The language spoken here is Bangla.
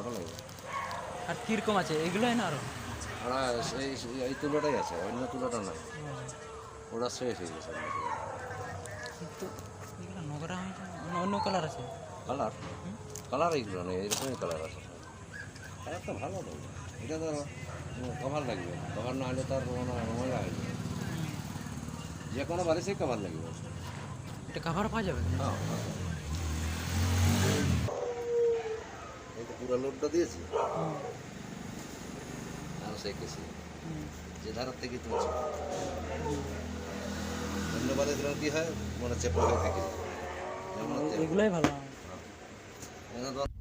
কটা লাগবে? আর কিরকম আছে এগুলোই না আরো? ওরা এই তুলোটাই আছে, অন্য তুলোটা নয়। ওরা শেষ হয়ে গেছে। কিন্তু এগুলো নোংরা হয়ে যায়, অন্য কালার আছে। কালার কালার এইগুলো নেই, এরকমই কালার আছে। কালারটা ভালো তো, এটা তো কভার লাগবে, কভার না হলে তার ময়লা হয়ে যাবে। যে কোনো বাড়ি সেই কভার লাগবে। এটা কাভার পাওয়া যাবে? হ্যাঁ, এই তো পুরো লোডটা দিয়েছি আর সেকেছি, যে ধারের থেকে তুলছি। অন্য বাড়ি দিলে কি হয়, মানে চেপা হয়ে থেকে যায়। এগুলোই ভালো। যেমন